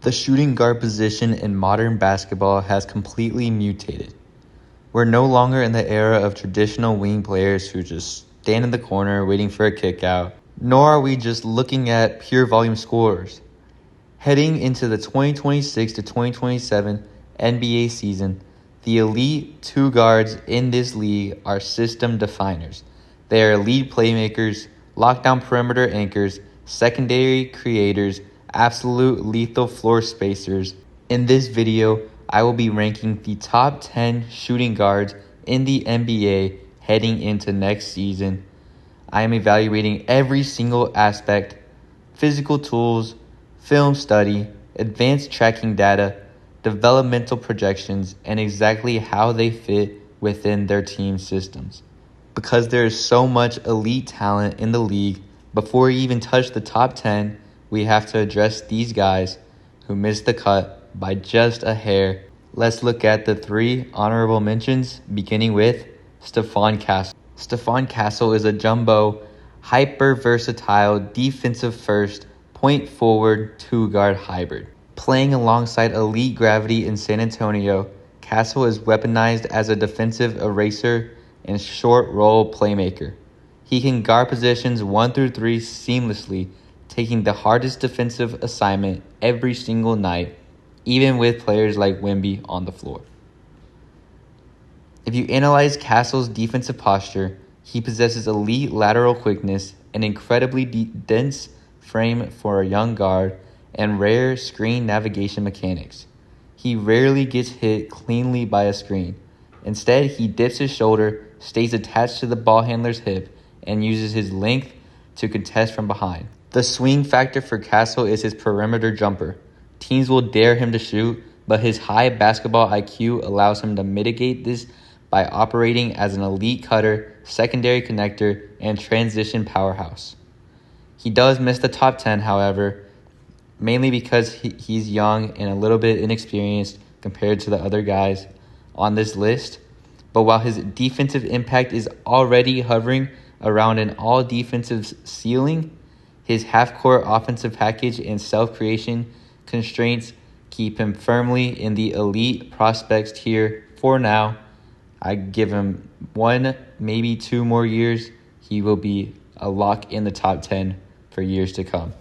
The shooting guard position in modern basketball has completely mutated. We're no longer in the era of traditional wing players who just stand in the corner waiting for a kick out, nor are we just looking at pure volume scorers. Heading into the 2026 to 2027 NBA season, the elite two guards in this league are system definers. They are lead playmakers, lockdown perimeter anchors, secondary creators, absolute lethal floor spacers. In this video, I will be ranking the top 10 shooting guards in the NBA heading into next season. I am evaluating every single aspect: physical tools, film study, advanced tracking data, developmental projections, and exactly how they fit within their team systems. Because there is so much elite talent in the league, before we even touch the top 10, we have to address these guys who missed the cut by just a hair. Let's look at the 3 honorable mentions, beginning with Stephon Castle. Stephon Castle is a jumbo, hyper-versatile, defensive first, point forward, 2-guard hybrid. Playing alongside elite gravity in San Antonio, Castle is weaponized as a defensive eraser and short roll playmaker. He can guard positions 1 through 3 seamlessly, taking the hardest defensive assignment every single night, even with players like Wemby on the floor. If you analyze Castle's defensive posture, he possesses elite lateral quickness, an incredibly dense frame for a young guard, and rare screen navigation mechanics. He rarely gets hit cleanly by a screen. Instead, he dips his shoulder, stays attached to the ball handler's hip, and uses his length to contest from behind. The swing factor for Castle is his perimeter jumper. Teams will dare him to shoot, but his high basketball IQ allows him to mitigate this by operating as an elite cutter, secondary connector, and transition powerhouse. He does miss the top 10, however, mainly because he's young and a little bit inexperienced compared to the other guys on this list. But while his defensive impact is already hovering around an all-defensive ceiling, his half-court offensive package and self-creation constraints keep him firmly in the elite prospects tier for now. I give him 1, maybe 2 more years. He will be a lock in the top 10 for years to come.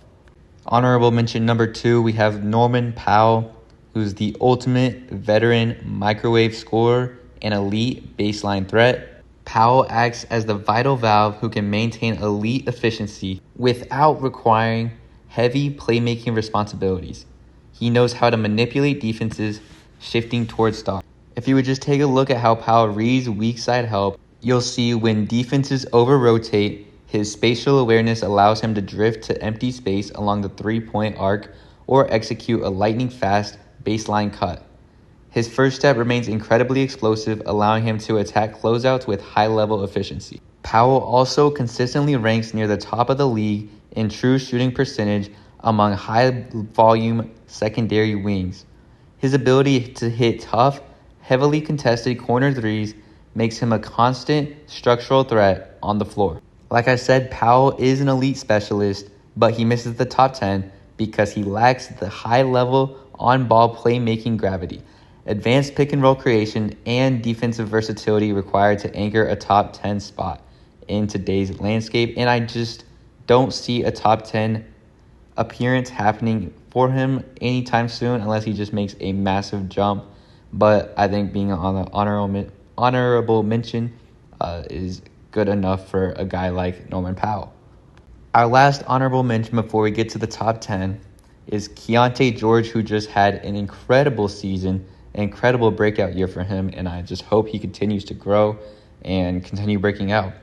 Honorable mention number 2, we have Norman Powell, who's the ultimate veteran microwave scorer and elite baseline threat. Powell acts as the vital valve who can maintain elite efficiency without requiring heavy playmaking responsibilities. He knows how to manipulate defenses, shifting towards stop. If you would just take a look at how Powell reads weak side help, you'll see when defenses over-rotate, his spatial awareness allows him to drift to empty space along the 3-point arc or execute a lightning-fast baseline cut. His first step remains incredibly explosive, allowing him to attack closeouts with high-level efficiency. Powell also consistently ranks near the top of the league in true shooting percentage among high-volume secondary wings. His ability to hit tough, heavily contested corner threes makes him a constant structural threat on the floor. Like I said, Powell is an elite specialist, but he misses the top 10 because he lacks the high-level on-ball playmaking gravity, advanced pick-and-roll creation, and defensive versatility required to anchor a top 10 spot in today's landscape, and I just don't see a top 10 appearance happening for him anytime soon unless he just makes a massive jump. But I think being on the honorable mention is good enough for a guy like Norman Powell. Our last honorable mention before we get to the top 10 is Keyonte George, who just had an incredible season, an incredible breakout year for him, and I just hope he continues to grow and continue breaking out.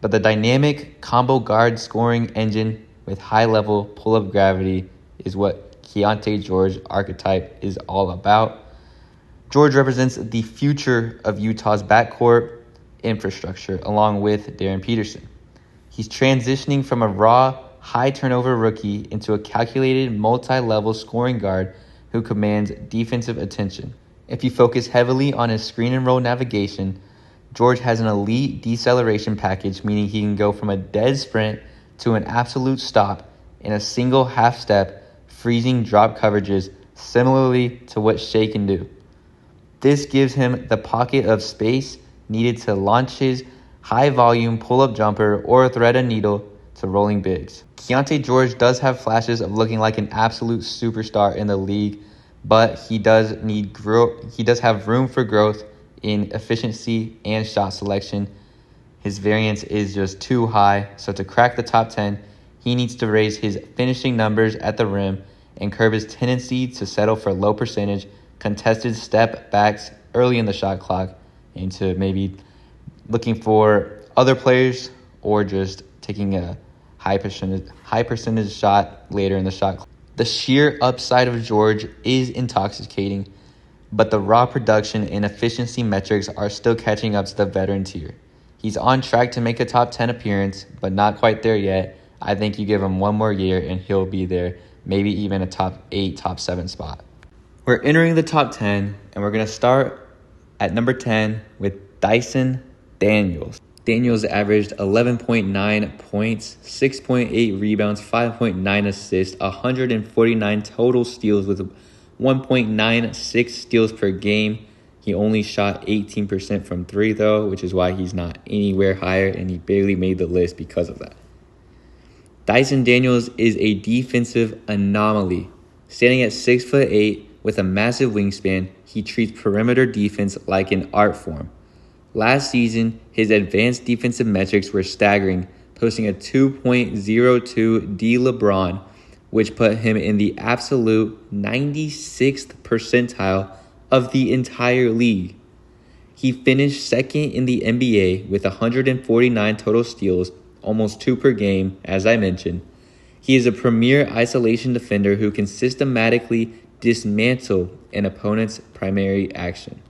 But the dynamic combo guard scoring engine with high-level pull-up gravity is what Keyonte George archetype is all about. George represents the future of Utah's backcourt infrastructure along with Darren Peterson. He's transitioning from a raw, high-turnover rookie into a calculated, multi-level scoring guard who commands defensive attention. If you focus heavily on his screen and roll navigation, George has an elite deceleration package, meaning he can go from a dead sprint to an absolute stop in a single half step, freezing drop coverages similarly to what Shea can do. This gives him the pocket of space needed to launch his high-volume pull-up jumper or thread a needle to rolling bigs. Keontae George does have flashes of looking like an absolute superstar in the league, but he does have room for growth in efficiency and shot selection. His variance is just too high, so to crack the top 10, he needs to raise his finishing numbers at the rim and curb his tendency to settle for low percentage contested step backs early in the shot clock, and to maybe looking for other players or just taking a high percentage shot later in the shot clock. The sheer upside of George is intoxicating, but the raw production and efficiency metrics are still catching up to the veteran tier. He's on track to make a top 10 appearance, but not quite there yet. I think you give him one more year and he'll be there, maybe even a top 8, top 7 spot. We're entering the top 10, and we're going to start at number 10 with Dyson Daniels. Daniels averaged 11.9 points, 6.8 rebounds, 5.9 assists, 149 total steals with 1.96 steals per game. He only shot 18% from 3, though, which is why he's not anywhere higher, and he barely made the list because of that. Dyson Daniels is a defensive anomaly. Standing at 6'8", with a massive wingspan, he treats perimeter defense like an art form. Last season, his advanced defensive metrics were staggering, posting a 2.02 D LeBron, which put him in the absolute 96th percentile of the entire league. He finished second in the NBA with 149 total steals, almost 2 per game, as I mentioned. He is a premier isolation defender who can systematically dismantle an opponent's primary action.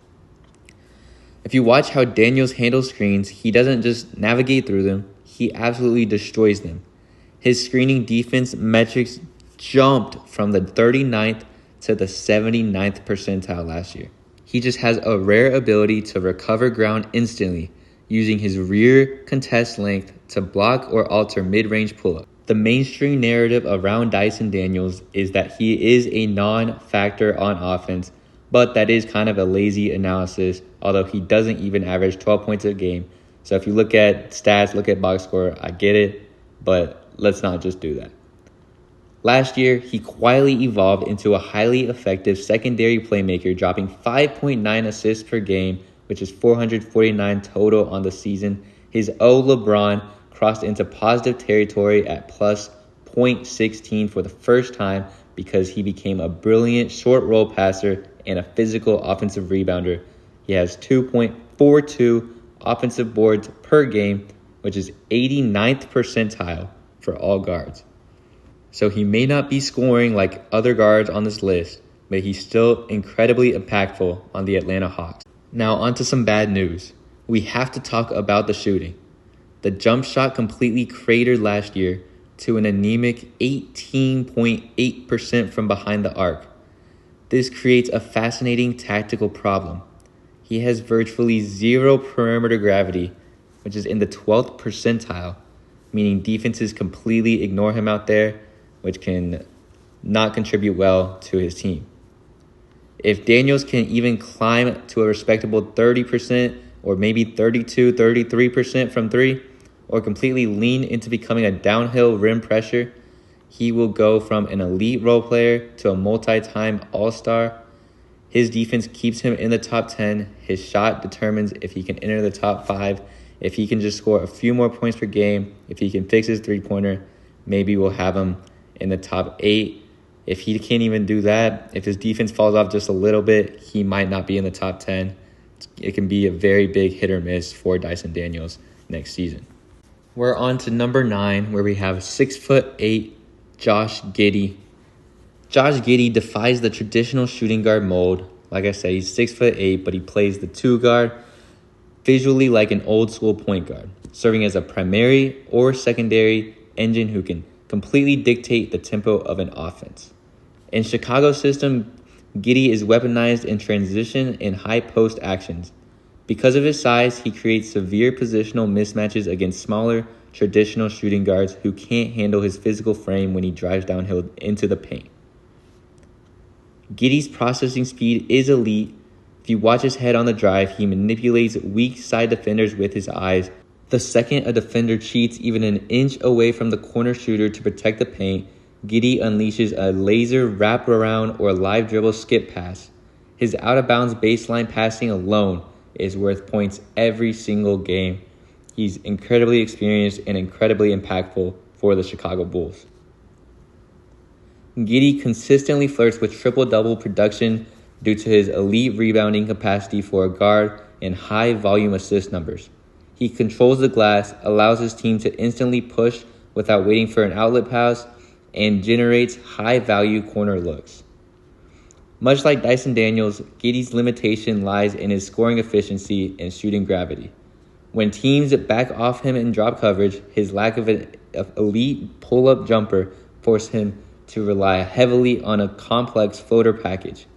If you watch how Daniels handles screens, he doesn't just navigate through them, he absolutely destroys them. His screening defense metrics jumped from the 39th to the 79th percentile last year. He just has a rare ability to recover ground instantly, using his rear contest length to block or alter mid-range pull-up. The mainstream narrative around Dyson Daniels is that he is a non-factor on offense, but that is kind of a lazy analysis, although he doesn't even average 12 points a game. So if you look at stats, look at box score, I get it, but let's not just do that. Last year, he quietly evolved into a highly effective secondary playmaker, dropping 5.9 assists per game, which is 449 total on the season. His LeBron crossed into positive territory at plus 0.16 for the first time because he became a brilliant short roll passer and a physical offensive rebounder. He has 2.42 offensive boards per game, which is 89th percentile for all guards. So he may not be scoring like other guards on this list, but he's still incredibly impactful on the Atlanta Hawks. Now on to some bad news. We have to talk about the shooting. The jump shot completely cratered last year to an anemic 18.8% from behind the arc. This creates a fascinating tactical problem. He has virtually zero perimeter gravity, which is in the 12th percentile, meaning defenses completely ignore him out there, which can not contribute well to his team. If Daniels can even climb to a respectable 30% or maybe 32, 33% from 3, or completely lean into becoming a downhill rim pressure, he will go from an elite role player to a multi-time all-star. His defense keeps him in the top 10. His shot determines if he can enter the top 5. If he can just score a few more points per game, if he can fix his three-pointer, maybe we'll have him in the top 8. If he can't even do that, if his defense falls off just a little bit, he might not be in the top 10. It can be a very big hit or miss for Dyson Daniels next season. We're on to number 9, where we have 6'8" Josh Giddey. Josh Giddey defies the traditional shooting guard mold. Like I said, he's 6'8", but he plays the 2 guard, visually like an old school point guard, serving as a primary or secondary engine who can completely dictate the tempo of an offense. In Chicago's system, Giddey is weaponized in transition and high post actions. Because of his size, he creates severe positional mismatches against smaller, traditional shooting guards who can't handle his physical frame when he drives downhill into the paint. Giddey's processing speed is elite. If you watch his head on the drive, he manipulates weak side defenders with his eyes. The second a defender cheats even an inch away from the corner shooter to protect the paint, Giddey unleashes a laser wraparound or live dribble skip pass. His out-of-bounds baseline passing alone is worth points every single game. He's incredibly experienced and incredibly impactful for the Chicago Bulls. Giddey consistently flirts with triple-double production due to his elite rebounding capacity for a guard and high-volume assist numbers. He controls the glass, allows his team to instantly push without waiting for an outlet pass, and generates high-value corner looks. Much like Dyson Daniels, Giddey's limitation lies in his scoring efficiency and shooting gravity. When teams back off him in drop coverage, his lack of an elite pull-up jumper forces him to rely heavily on a complex floater package.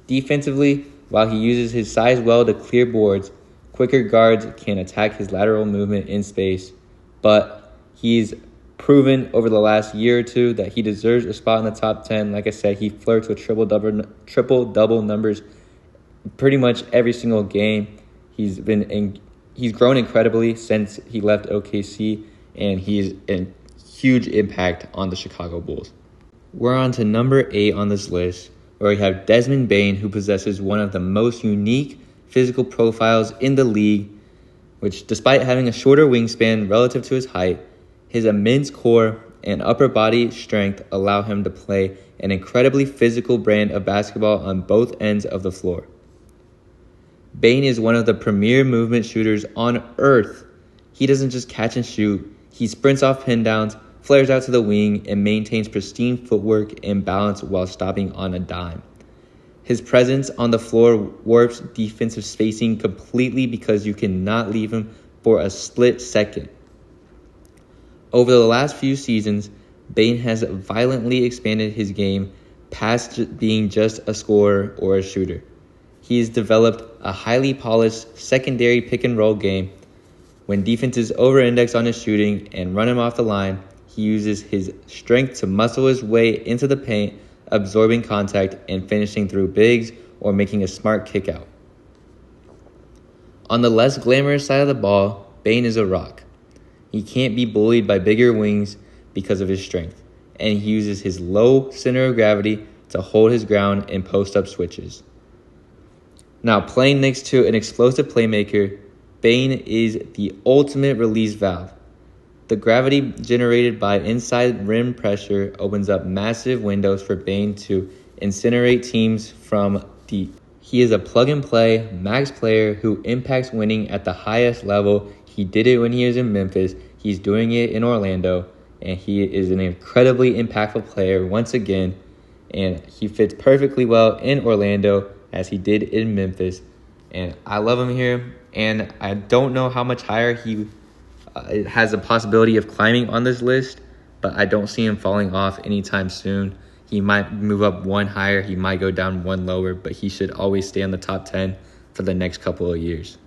Defensively, while he uses his size well to clear boards, quicker guards can attack his lateral movement in space, but he's proven over the last year or two that he deserves a spot in the top 10. Like I said, he flirts with triple-double numbers pretty much every single game. He's grown incredibly since he left OKC, and he's a huge impact on the Chicago Bulls. We're on to number 8 on this list, where we have Desmond Bane, who possesses one of the most unique physical profiles in the league, which, despite having a shorter wingspan relative to his height, his immense core and upper body strength allow him to play an incredibly physical brand of basketball on both ends of the floor. Bane is one of the premier movement shooters on earth. He doesn't just catch and shoot. He sprints off pin downs, flares out to the wing, and maintains pristine footwork and balance while stopping on a dime. His presence on the floor warps defensive spacing completely because you cannot leave him for a split second. Over the last few seasons, Bane has violently expanded his game past being just a scorer or a shooter. He has developed a highly polished secondary pick-and-roll game. When defenses over-index on his shooting and run him off the line, he uses his strength to muscle his way into the paint, absorbing contact and finishing through bigs or making a smart kick out. On the less glamorous side of the ball, Bane is a rock. He can't be bullied by bigger wings because of his strength, and he uses his low center of gravity to hold his ground in post-up switches. Now, playing next to an explosive playmaker, Bane is the ultimate release valve. The gravity generated by inside rim pressure opens up massive windows for Bane to incinerate teams from deep. He is a plug-and-play max player who impacts winning at the highest level. He did it when he was in Memphis. He's doing it in Orlando, and he is an incredibly impactful player once again, and he fits perfectly well in Orlando as he did in Memphis, and I love him here, and I don't know how much higher he has a possibility of climbing on this list, but I don't see him falling off anytime soon. He might move up one higher, he might go down one lower, but he should always stay in the top 10 for the next couple of years.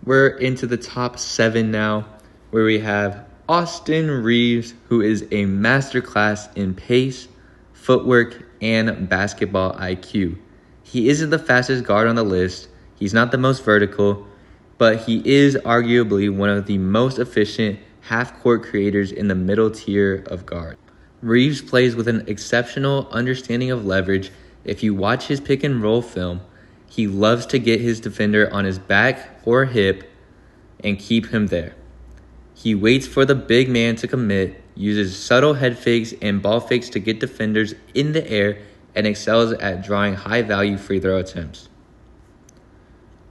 We're into the top 7 now, where we have Austin Reaves, who is a masterclass in pace, footwork, and basketball IQ. He isn't the fastest guard on the list. He's not the most vertical, but he is arguably one of the most efficient half-court creators in the middle tier of guard. Reaves plays with an exceptional understanding of leverage. If you watch his pick-and-roll film, he loves to get his defender on his back or hip and keep him there. He waits for the big man to commit, uses subtle head fakes and ball fakes to get defenders in the air, and excels at drawing high-value free throw attempts.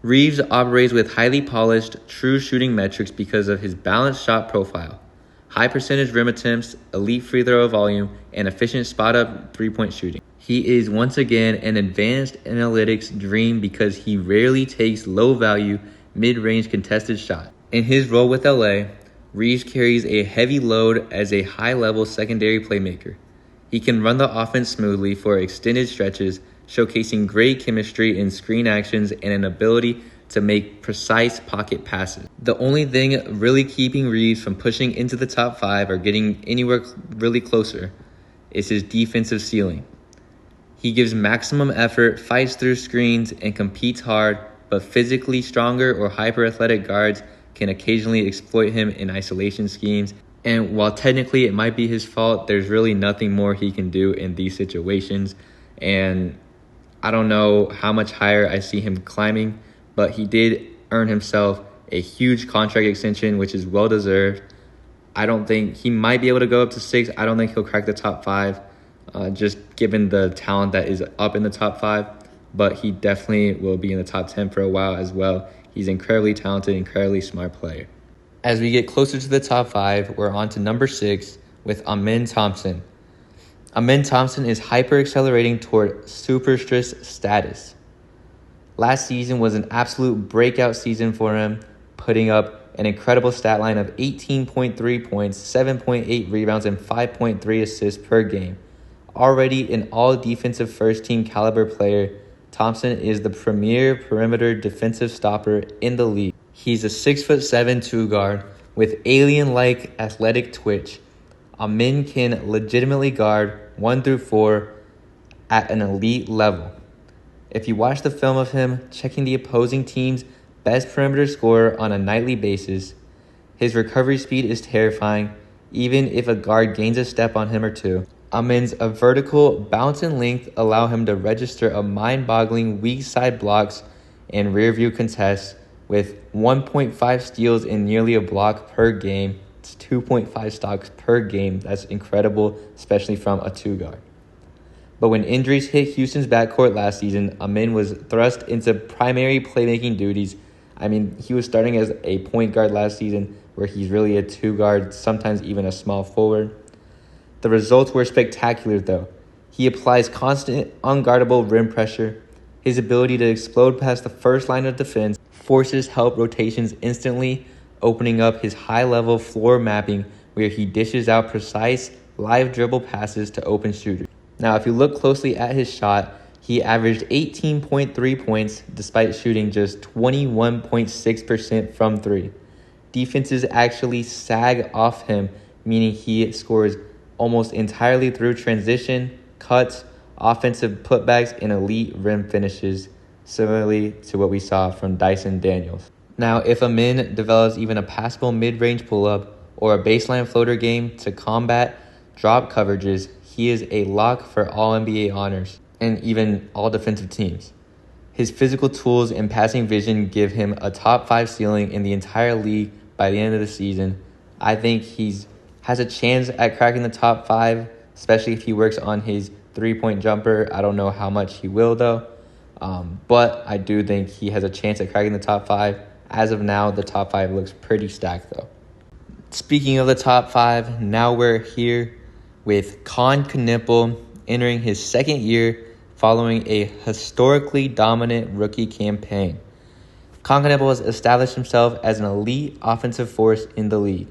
Reaves operates with highly polished, true shooting metrics because of his balanced shot profile, high percentage rim attempts, elite free throw volume, and efficient spot-up three-point shooting. He is once again an advanced analytics dream because he rarely takes low-value, mid-range contested shots. In his role with LA, Reaves carries a heavy load as a high-level secondary playmaker. He can run the offense smoothly for extended stretches, showcasing great chemistry in screen actions and an ability to make precise pocket passes. The only thing really keeping Reaves from pushing into the top 5 or getting anywhere really closer is his defensive ceiling. He gives maximum effort, fights through screens, and competes hard, but physically stronger or hyper-athletic guards can occasionally exploit him in isolation schemes. And while technically it might be his fault, there's really nothing more he can do in these situations. And I don't know how much higher I see him climbing, but he did earn himself a huge contract extension, which is well-deserved. I don't think he might be able to go up to 6. I don't think he'll crack the top 5, just given the talent that is up in the top 5. But he definitely will be in the top 10 for a while as well. He's incredibly talented, incredibly smart player. As we get closer to the top 5, we're on to number 6 with Amen Thompson. Amen Thompson is hyper-accelerating toward superstitious status. Last season was an absolute breakout season for him, putting up an incredible stat line of 18.3 points, 7.8 rebounds, and 5.3 assists per game. Already an all-defensive first-team caliber player, Thompson is the premier perimeter defensive stopper in the league. He's a 6'7" two-guard with alien-like athletic twitch. Amen can legitimately guard 1 through 4 at an elite level. If you watch the film of him checking the opposing team's best perimeter scorer on a nightly basis, his recovery speed is terrifying, even if a guard gains a step on him or two. Amen's vertical bounce and length allow him to register a mind-boggling weak side blocks and rear view contests with 1.5 steals and nearly a block per game. It's 2.5 stocks per game. That's incredible, especially from a two-guard. But when injuries hit Houston's backcourt last season, Amen was thrust into primary playmaking duties. I mean, he was starting as a point guard last season, where he's really a two-guard, sometimes even a small forward. The results were spectacular, though. He applies constant, unguardable rim pressure. His ability to explode past the first line of defense forces help rotations instantly, opening up his high-level floor mapping where he dishes out precise, live dribble passes to open shooters. Now, if you look closely at his shot, he averaged 18.3 points despite shooting just 21.6% from 3. Defenses actually sag off him, meaning he scores almost entirely through transition, cuts, offensive putbacks, and elite rim finishes, similarly to what we saw from Dyson Daniels. Now, if Amen develops even a passable mid-range pull-up or a baseline floater game to combat drop coverages, he is a lock for all NBA honors and even all defensive teams. His physical tools and passing vision give him a top 5 ceiling in the entire league by the end of the season. I think has a chance at cracking the top 5, especially if he works on his three-point jumper. I don't know how much he will, though. But I do think he has a chance at cracking the top 5. As of now, the top 5 looks pretty stacked, though. Speaking of the top 5, now we're here with Knueppel entering his second year following a historically dominant rookie campaign. Knueppel has established himself as an elite offensive force in the league.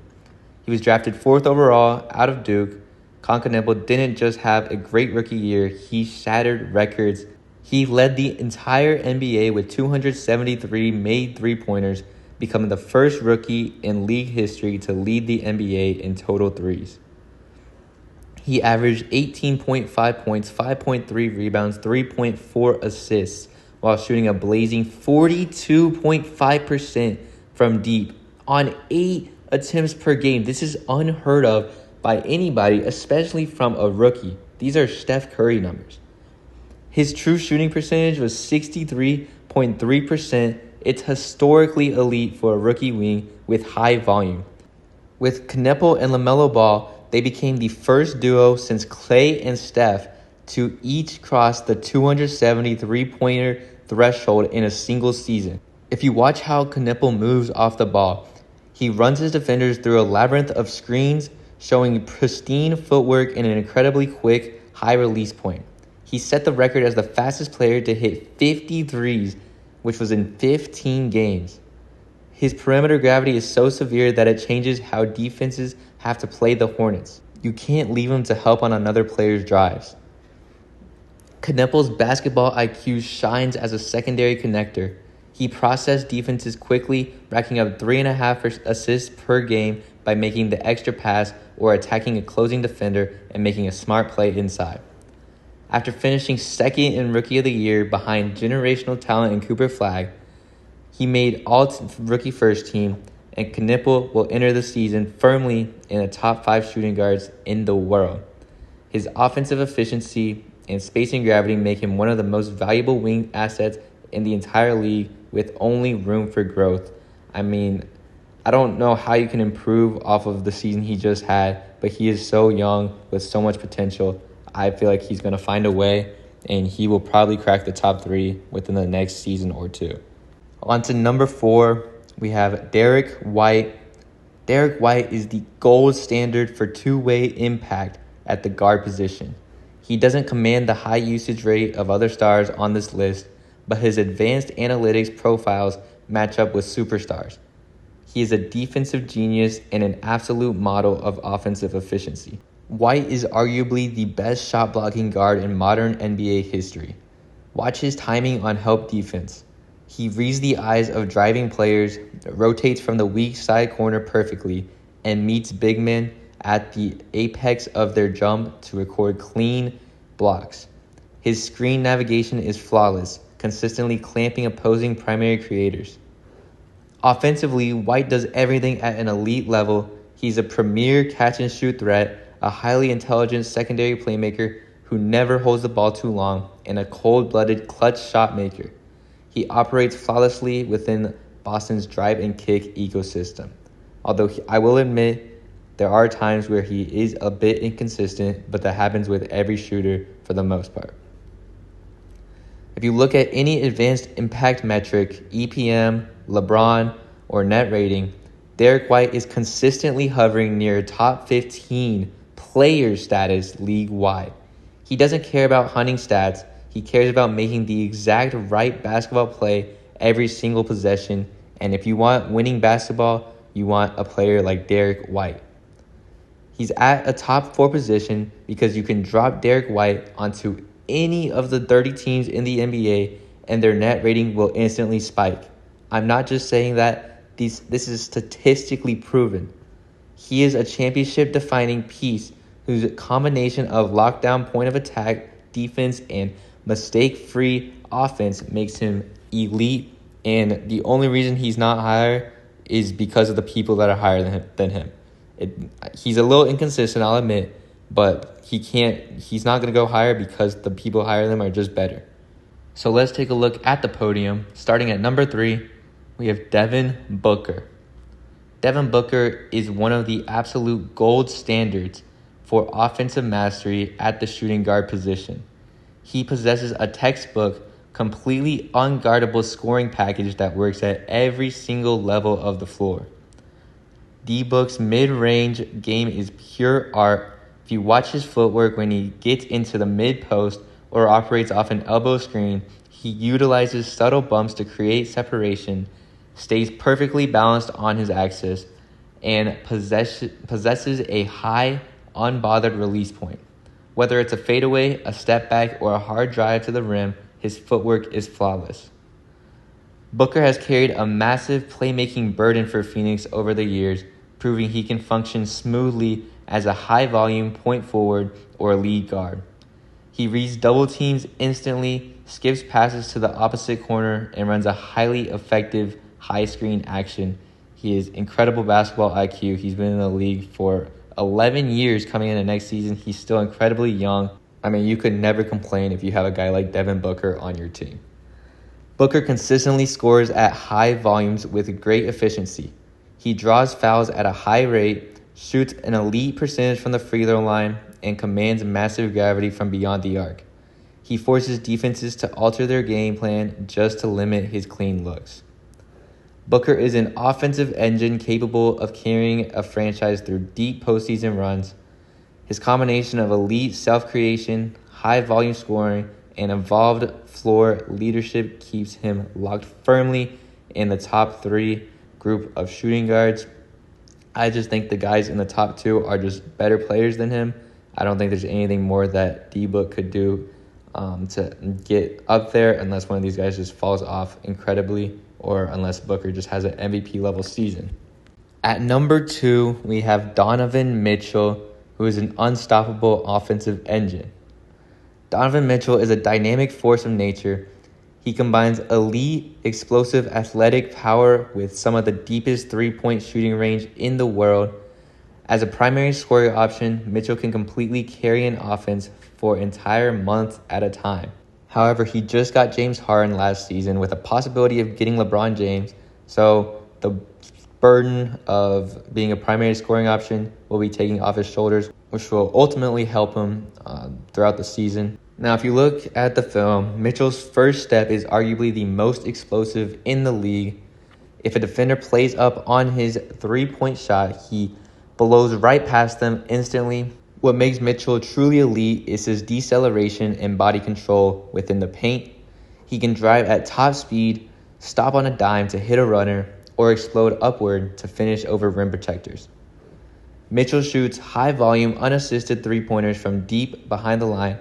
He was drafted 4th overall out of Duke. Knueppel didn't just have a great rookie year, he shattered records. He led the entire NBA with 273 made three-pointers, becoming the first rookie in league history to lead the NBA in total threes. He averaged 18.5 points, 5.3 rebounds, 3.4 assists, while shooting a blazing 42.5% from deep on 8 attempts per game. This is unheard of by anybody, especially from a rookie. These are Steph Curry numbers. His true shooting percentage was 63.3%. It's historically elite for a rookie wing with high volume. With Knueppel and LaMelo Ball, they became the first duo since Klay and Steph to each cross the 270 three-pointer threshold in a single season. If you watch how Knueppel moves off the ball, he runs his defenders through a labyrinth of screens, showing pristine footwork and an incredibly quick, high release point. He set the record as the fastest player to hit 50 threes, which was in 15 games. His perimeter gravity is so severe that it changes how defenses have to play the Hornets. You can't leave him to help on another player's drives. Knueppel's basketball IQ shines as a secondary connector. He processed defenses quickly, racking up 3.5 assists per game by making the extra pass or attacking a closing defender and making a smart play inside. After finishing second in Rookie of the Year behind generational talent in Cooper Flagg, he made all-rookie first team, and Knueppel will enter the season firmly in the top 5 shooting guards in the world. His offensive efficiency and spacing gravity make him one of the most valuable wing assets in the entire league with only room for growth. I mean, I don't know how you can improve off of the season he just had, but he is so young with so much potential. I feel like he's going to find a way, and he will probably crack the top 3 within the next season or 2. On to number 4, we have DWhite. DWhite is the gold standard for two-way impact at the guard position. He doesn't command the high usage rate of other stars on this list, but his advanced analytics profiles match up with superstars. He is a defensive genius and an absolute model of offensive efficiency. White is arguably the best shot-blocking guard in modern NBA history. Watch his timing on help defense. He reads the eyes of driving players, rotates from the weak side corner perfectly, and meets big men at the apex of their jump to record clean blocks. His screen navigation is flawless, consistently clamping opposing primary creators. Offensively, White does everything at an elite level. He's a premier catch-and-shoot threat, a highly intelligent secondary playmaker who never holds the ball too long, and a cold-blooded clutch shot maker. He operates flawlessly within Boston's drive and kick ecosystem. Although I will admit there are times where he is a bit inconsistent, but that happens with every shooter for the most part. If you look at any advanced impact metric, EPM, LeBron, or net rating, DWhite is consistently hovering near top 15 player status league-wide. He doesn't care about hunting stats. He cares about making the exact right basketball play every single possession. And if you want winning basketball, you want a player like DWhite. He's at a top 4 position because you can drop DWhite onto any of the 30 teams in the NBA and their net rating will instantly spike. I'm not just saying that. This is statistically proven. He is a championship-defining piece whose combination of lockdown point of attack, defense, and mistake-free offense makes him elite, and the only reason he's not higher is because of the people that are higher than him. He's a little inconsistent, I'll admit, but he's not going to go higher because the people higher than him are just better. So let's take a look at the podium. Starting at number 3, we have Devin Booker. Devin Booker is one of the absolute gold standards for offensive mastery at the shooting guard position. He possesses a textbook, completely unguardable scoring package that works at every single level of the floor. DBook's mid-range game is pure art. If you watch his footwork when he gets into the mid-post or operates off an elbow screen, he utilizes subtle bumps to create separation, stays perfectly balanced on his axis, and possesses a high, unbothered release point. Whether it's a fadeaway, a step back, or a hard drive to the rim, his footwork is flawless. Booker has carried a massive playmaking burden for Phoenix over the years, proving he can function smoothly as a high-volume point forward or lead guard. He reads double teams instantly, skips passes to the opposite corner, and runs a highly effective high-screen action. He has incredible basketball IQ. He's been in the league for 11 years coming into next season. He's still incredibly young. I mean, you could never complain if you have a guy like Devin Booker on your team. Booker consistently scores at high volumes with great efficiency. He draws fouls at a high rate, shoots an elite percentage from the free throw line, and commands massive gravity from beyond the arc. He forces defenses to alter their game plan just to limit his clean looks. Booker is an offensive engine capable of carrying a franchise through deep postseason runs. His combination of elite self-creation, high-volume scoring, and involved floor leadership keeps him locked firmly in the top 3 group of shooting guards. I just think the guys in the top 2 are just better players than him. I don't think there's anything more that DBook could do to get up there unless one of these guys just falls off incredibly or unless Booker just has an MVP level season. At number 2, we have Donovan Mitchell, who is an unstoppable offensive engine. Donovan Mitchell is a dynamic force of nature. He combines elite, explosive athletic power with some of the deepest three-point shooting range in the world. As a primary scoring option, Mitchell can completely carry an offense for entire months at a time. However, he just got James Harden last season with a possibility of getting LeBron James, so the burden of being a primary scoring option will be taken off his shoulders, which will ultimately help him throughout the season. Now, if you look at the film, Mitchell's first step is arguably the most explosive in the league. If a defender plays up on his three-point shot, he blows right past them instantly. What makes Mitchell truly elite is his deceleration and body control within the paint. He can drive at top speed, stop on a dime to hit a runner, or explode upward to finish over rim protectors. Mitchell shoots high-volume, unassisted three-pointers from deep behind the line.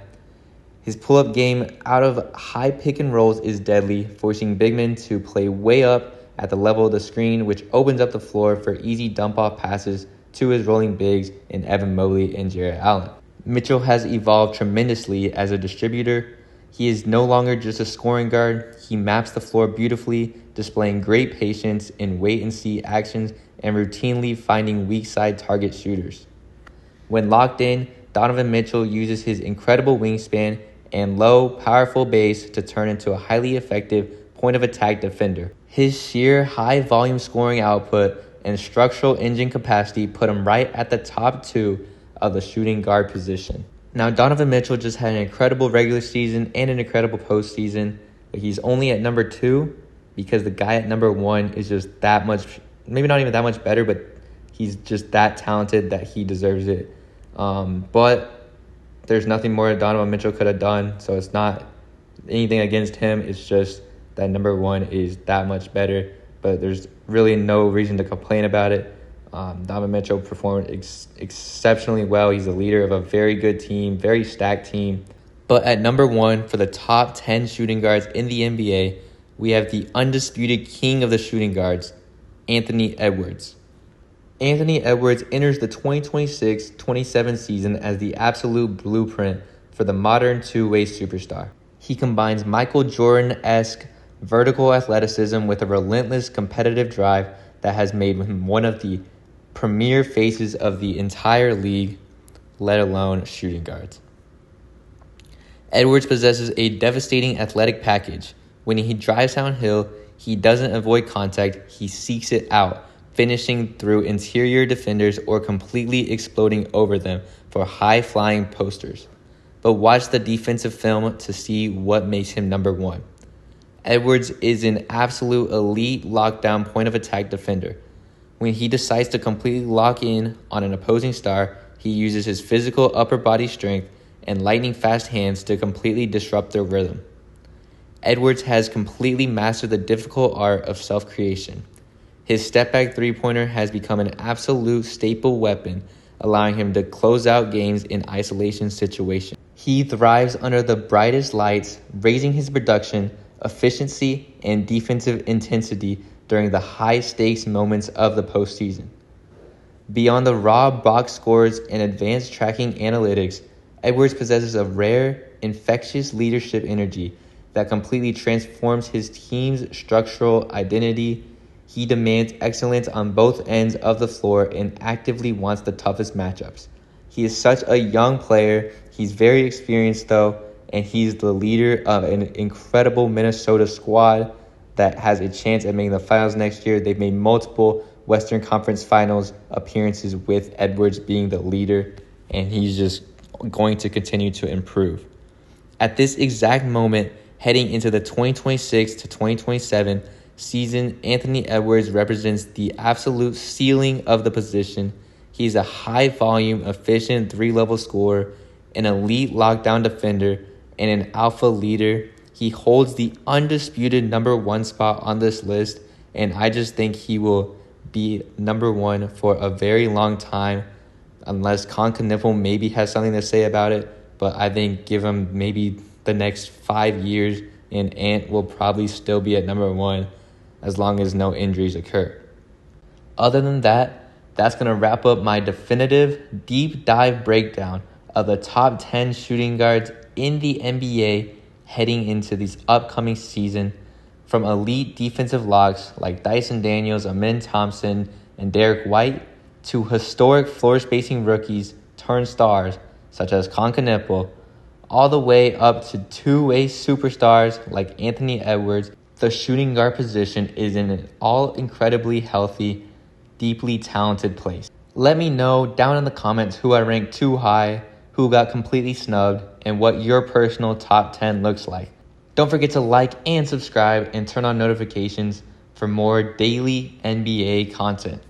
His pull-up game out of high pick and rolls is deadly, forcing big men to play way up at the level of the screen, which opens up the floor for easy dump-off passes to his rolling bigs in Evan Mobley and Jarrett Allen. Mitchell has evolved tremendously as a distributor. He is no longer just a scoring guard. He maps the floor beautifully, displaying great patience in wait-and-see actions and routinely finding weak-side target shooters. When locked in, Donovan Mitchell uses his incredible wingspan and low, powerful base to turn into a highly effective point-of-attack defender. His sheer high-volume scoring output and structural engine capacity put him right at the top two of the shooting guard position. Now, Donovan Mitchell just had an incredible regular season and an incredible postseason, but he's only at number 2 because the guy at number 1 is just that much, maybe not even that much better, but he's just that talented that he deserves it. But there's nothing more Donovan Mitchell could have done, so it's not anything against him. It's just that number 1 is that much better, but there's really no reason to complain about it. Donovan Mitchell performed exceptionally well. He's the leader of a very good team, very stacked team. But at number 1 for the top 10 shooting guards in the NBA, we have the undisputed king of the shooting guards, Anthony Edwards. Anthony Edwards enters the 2026-27 season as the absolute blueprint for the modern two-way superstar. He combines Michael Jordan-esque vertical athleticism with a relentless competitive drive that has made him one of the premier faces of the entire league, let alone shooting guards. Edwards possesses a devastating athletic package. When he drives downhill, he doesn't avoid contact, he seeks it out, finishing through interior defenders or completely exploding over them for high-flying posters. But watch the defensive film to see what makes him number 1. Edwards is an absolute elite lockdown point-of-attack defender. When he decides to completely lock in on an opposing star, he uses his physical upper body strength and lightning-fast hands to completely disrupt their rhythm. Edwards has completely mastered the difficult art of self-creation. His step-back three-pointer has become an absolute staple weapon, allowing him to close out games in isolation situations. He thrives under the brightest lights, raising his production, efficiency, and defensive intensity during the high-stakes moments of the postseason. Beyond the raw box scores and advanced tracking analytics, Edwards possesses a rare, infectious leadership energy that completely transforms his team's structural identity. He demands excellence on both ends of the floor and actively wants the toughest matchups. He is such a young player. He's very experienced, though, and he's the leader of an incredible Minnesota squad that has a chance at making the finals next year. They've made multiple Western Conference Finals appearances with Edwards being the leader, and he's just going to continue to improve. At this exact moment, heading into the 2026 to 2027 season, Anthony Edwards represents the absolute ceiling of the position. He's a high-volume, efficient three-level scorer, an elite lockdown defender, and an alpha leader. He holds the undisputed number 1 spot on this list, and I just think he will be number 1 for a very long time, unless Knueppel maybe has something to say about it. But I think give him maybe the next 5 years, and Ant will probably still be at number 1 as long as no injuries occur. Other than that, that's going to wrap up my definitive deep dive breakdown of the top 10 shooting guards in the NBA heading into this upcoming season, from elite defensive locks like Dyson Daniels, Amin Thompson, and DWhite, to historic floor-spacing rookies turned stars such as Knueppel, all the way up to two-way superstars like Anthony Edwards. The shooting guard position is in an all incredibly healthy, deeply talented place. Let me know down in the comments who I ranked too high, who got completely snubbed, and what your personal top 10 looks like. Don't forget to like and subscribe and turn on notifications for more daily NBA content.